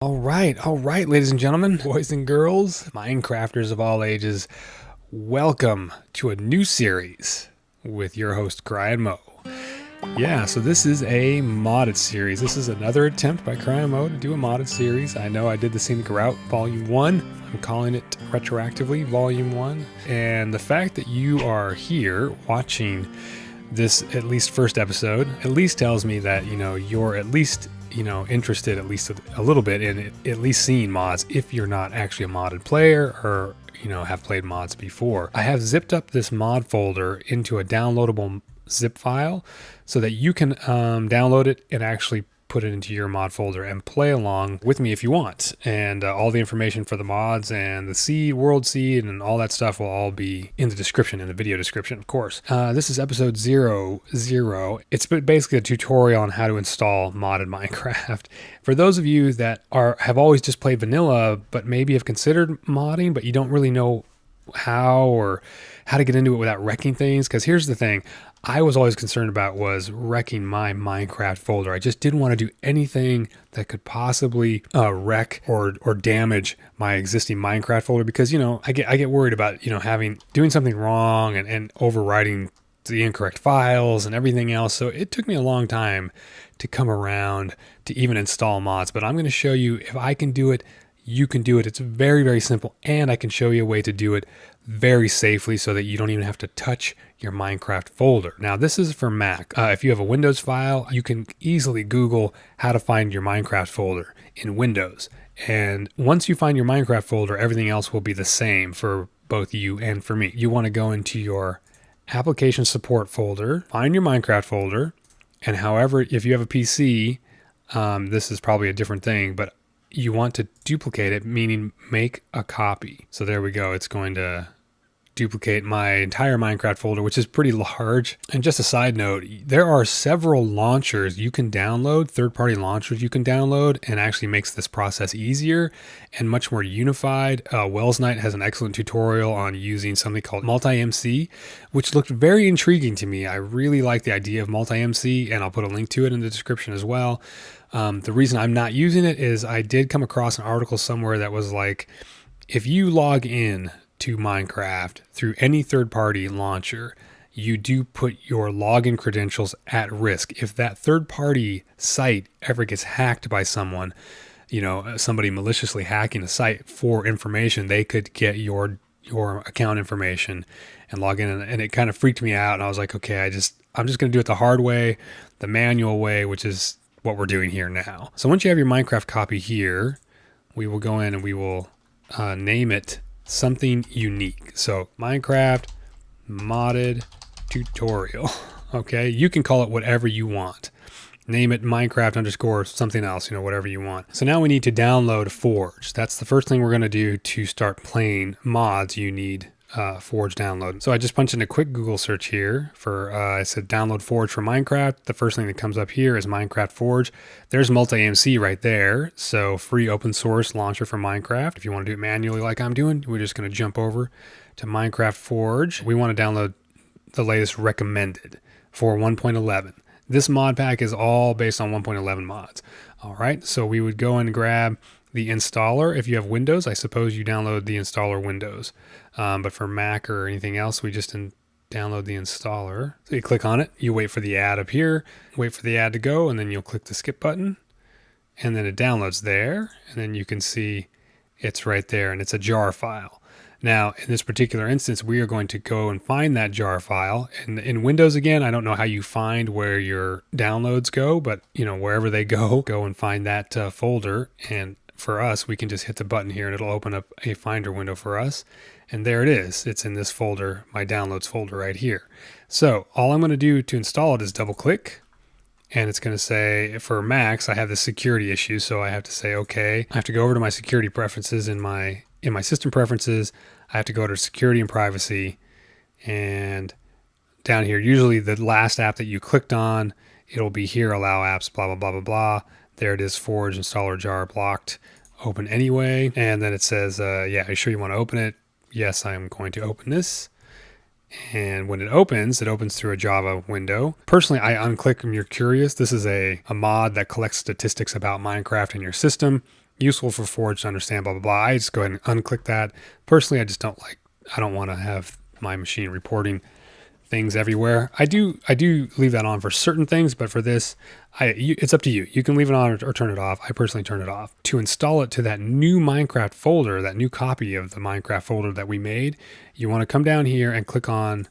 All right, ladies and gentlemen, boys and girls, Minecrafters of all ages, welcome to a new series with your host, CryinMo. Yeah, so this is a modded series. This is another attempt by CryinMo to do a modded series. I know I did the Scenic Route Volume 1. I'm calling it retroactively Volume 1. And the fact that you are here watching this at least first episode at least tells me that, you're at least interested at least a little bit in it, at least seeing mods if you're not actually a modded player or, have played mods before. I have zipped up this mod folder into a downloadable zip file so that you can download it and actually put it into your mod folder and play along with me if you want. And all the information for the mods and the seed, world seed, and all that stuff will all be in the description, in the video description, of course. This is episode 00. It's basically a tutorial on how to install modded Minecraft. For those of you that have always just played vanilla, but maybe have considered modding, but you don't really know how to get into it without wrecking things. Because here's the thing I was always concerned about was wrecking my Minecraft folder. I just didn't want to do anything that could possibly wreck or damage my existing Minecraft folder, because I get worried about doing something wrong and overwriting the incorrect files and everything else. So it took me a long time to come around to even install mods, but I'm going to show you if I can do it, you can do it. It's very, very simple, and I can show you a way to do it very safely so that you don't even have to touch your Minecraft folder. Now, this is for Mac. If you have a Windows file, you can easily Google how to find your Minecraft folder in Windows. And once you find your Minecraft folder, everything else will be the same for both you and for me. You want to go into your application support folder, find your Minecraft folder, and however, if you have a PC, this is probably a different thing, but you want to duplicate it, meaning make a copy. So there we go. It's going to duplicate my entire Minecraft folder, which is pretty large. And just a side note, there are several launchers you can download, third-party launchers you can download, and actually makes this process easier and much more unified. Welsknight has an excellent tutorial on using something called MultiMC, which looked very intriguing to me. I really like the idea of MultiMC, and I'll put a link to it in the description as well. The reason I'm not using it is I did come across an article somewhere that was like, if you log in to Minecraft through any third-party launcher, you do put your login credentials at risk. If that third-party site ever gets hacked by someone, somebody maliciously hacking a site for information, they could get your account information and log in. And it kind of freaked me out. And I was like, okay, I'm just going to do it the hard way, the manual way, which is what we're doing here now. So once you have your Minecraft copy here, we will go in and we will name it something unique. So Minecraft modded tutorial. Okay, you can call it whatever you want. Name it Minecraft underscore something else, whatever you want. So now we need to download Forge. That's the first thing we're going to do to start playing mods. You need Forge download. So I just punched in a quick Google search here for, I said download Forge for Minecraft. The first thing that comes up here is Minecraft Forge. There's MultiMC right there. So free open source launcher for Minecraft. If you want to do it manually like I'm doing, we're just going to jump over to Minecraft Forge. We want to download the latest recommended for 1.11. This mod pack is all based on 1.11 mods. All right, so we would go and grab the installer. If you have Windows, I suppose you download the installer Windows. But for Mac or anything else, we just download the installer. So you click on it, you wait for the ad up here, wait for the ad to go, and then you'll click the skip button, and then it downloads there, and then you can see it's right there, and it's a jar file. Now, in this particular instance, we are going to go and find that jar file. And in Windows, again, I don't know how you find where your downloads go, but wherever they go and find that folder. And for us, we can just hit the button here and it'll open up a Finder window for us. And there it is. It's in this folder, my downloads folder right here. So all I'm going to do to install it is double click. And it's going to say, for Macs, I have this security issue. So I have to say, okay, I have to go over to my security preferences in my system preferences. I have to go to security and privacy, and down here, usually the last app that you clicked on, it'll be here, allow apps, blah, blah, blah, blah, blah. There it is, Forge installer jar blocked, open anyway. And then it says, yeah, are you sure you want to open it? Yes, I'm going to open this. And when it opens through a Java window. Personally, I unclick when you're curious. This is a mod that collects statistics about Minecraft in your system. useful for Forge to understand, blah, blah, blah. I just go ahead and unclick that. Personally, I don't want to have my machine reporting things everywhere. I do leave that on for certain things, but for this, it's up to you. You can leave it on or turn it off. I personally turn it off. To install it to that new Minecraft folder, that new copy of the Minecraft folder that we made, you want to come down here and click on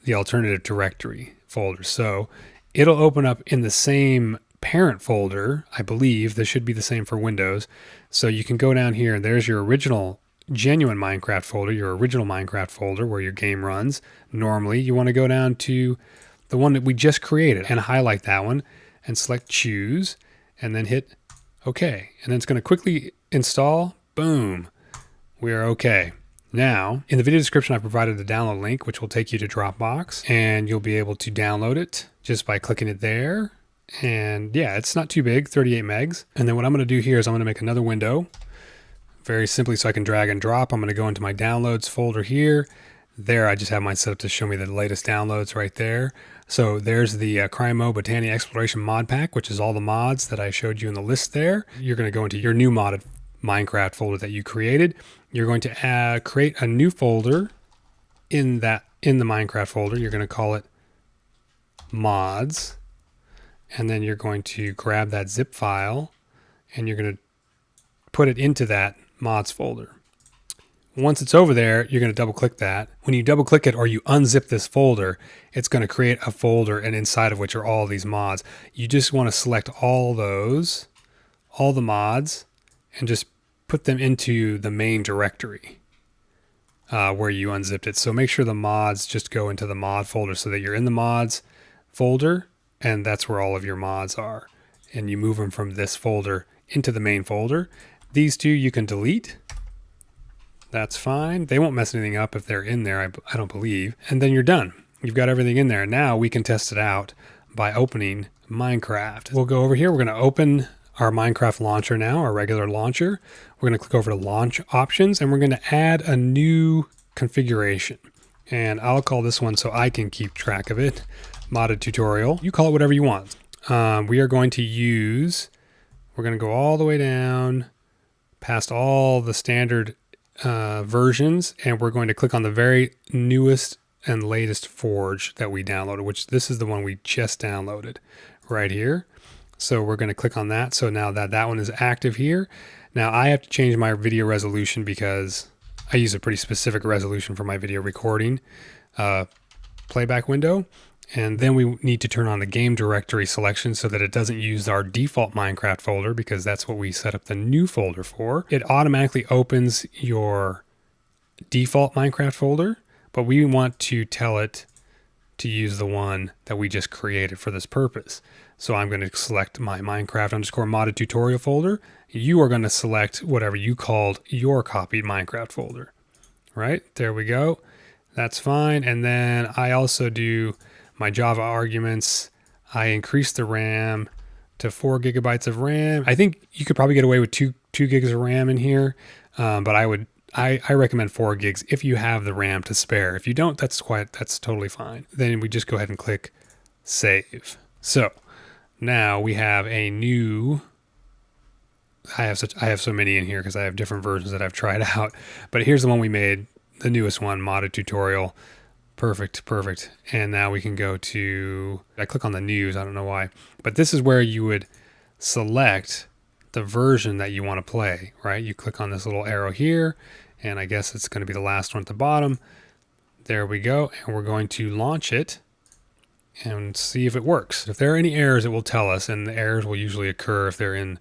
the alternative directory folder. So it'll open up in the same parent folder. I believe this should be the same for Windows. So you can go down here and there's your original genuine Minecraft folder, your original Minecraft folder where your game runs. Normally you want to go down to the one that we just created and highlight that one and select choose and then hit OK. And then it's going to quickly install. Boom. We are OK. Now, in the video description, I provided the download link, which will take you to Dropbox, and you'll be able to download it just by clicking it there. And yeah, it's not too big, 38 megs. And then what I'm going to do here is I'm going to make another window very simply so I can drag and drop. I'm going to go into my downloads folder here. There, I just have mine set up to show me the latest downloads right there. So there's the CryinMo Botania Exploration Mod Pack, which is all the mods that I showed you in the list there. You're going to go into your new modded Minecraft folder that you created. You're going to create a new folder in the Minecraft folder. You're going to call it mods. And then you're going to grab that zip file and you're going to put it into that mods folder. Once it's over there, you're going to double click that. When you double click it or you unzip this folder, it's going to create a folder and inside of which are all these mods. You just want to select all the mods and just put them into the main directory where you unzipped it. So make sure the mods just go into the mod folder so that you're in the mods folder and that's where all of your mods are. And you move them from this folder into the main folder. These two you can delete. That's fine. They won't mess anything up if they're in there, I don't believe. And then you're done. You've got everything in there. Now we can test it out by opening Minecraft. We'll go over here. We're going to open our Minecraft launcher now, our regular launcher. We're going to click over to launch options and we're going to add a new configuration. And I'll call this one so I can keep track of it. Modded tutorial. You call it whatever you want. We are going to use, we're going to go all the way down past all the standard versions and we're going to click on the very newest and latest Forge that we downloaded, which this is the one we just downloaded right here. So we're going to click on that. So now that one is active here. Now I have to change my video resolution because I use a pretty specific resolution for my video recording playback window. And then we need to turn on the game directory selection so that it doesn't use our default Minecraft folder because that's what we set up the new folder for. It automatically opens your default Minecraft folder, but we want to tell it to use the one that we just created for this purpose. So I'm going to select my Minecraft underscore modded tutorial folder. You are going to select whatever you called your copied Minecraft folder. Right, there we go. That's fine. And then I also do my Java arguments. I increase the RAM to 4 gigabytes of RAM. I think you could probably get away with 2 gigs of RAM in here, but I recommend 4 gigs if you have the RAM to spare. If you don't, that's totally fine. Then we just go ahead and click save. So now we have a new. I have so many in here because I have different versions that I've tried out. But here's the one we made, the newest one, modded tutorial. Perfect. And now we can go to, I click on the news, I don't know why, but this is where you would select the version that you want to play, right? You click on this little arrow here, and I guess it's going to be the last one at the bottom. There we go. And we're going to launch it and see if it works. If there are any errors, it will tell us, and the errors will usually occur if they're in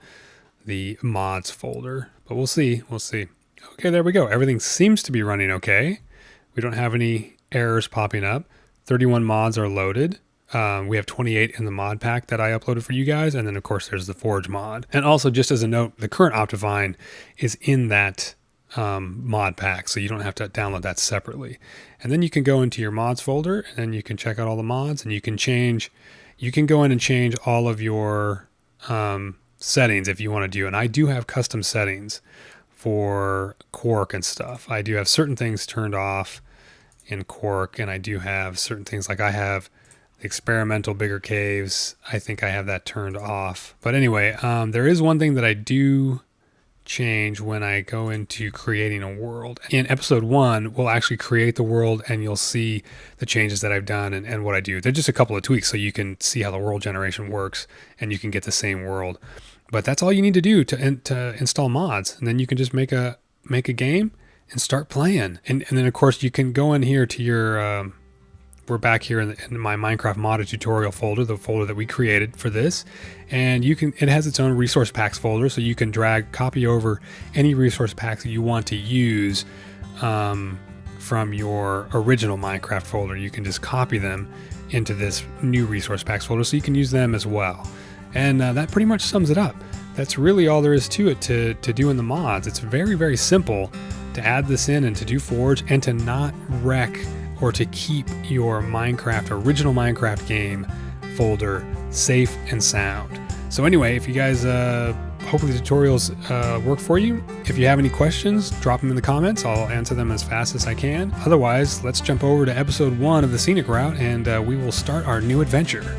the mods folder, but we'll see. Okay, there we go. Everything seems to be running okay. We don't have any errors popping up. 31 mods are loaded. We have 28 in the mod pack that I uploaded for you guys. And then of course there's the Forge mod. And also just as a note, the current Optifine is in that mod pack. So you don't have to download that separately. And then you can go into your mods folder and then you can check out all the mods and you can go in and change all of your settings if you want to do. And I do have custom settings for Quark and stuff. I do have certain things turned off in Quark, and I do have certain things like I have experimental bigger caves. I think I have that turned off. But anyway, there is one thing that I do change when I go into creating a world. In episode 1, we'll actually create the world and you'll see the changes that I've done and what I do. They're just a couple of tweaks so you can see how the world generation works and you can get the same world. But that's all you need to do to install mods. And then you can just make a game and start playing. And then of course you can go in here to your, we're back here in my Minecraft modded tutorial folder, the folder that we created for this. And it has its own resource packs folder, so you can copy over any resource packs that you want to use from your original Minecraft folder. You can just copy them into this new resource packs folder so you can use them as well. And that pretty much sums it up. That's really all there is to it to do in the mods. It's very, very simple to add this in and to do Forge and to not wreck or to keep your original Minecraft game folder safe and sound. So anyway, if you guys, hopefully the tutorials work for you. If you have any questions, drop them in the comments. I'll answer them as fast as I can. Otherwise, let's jump over to episode 1 of the Scenic route and we will start our new adventure.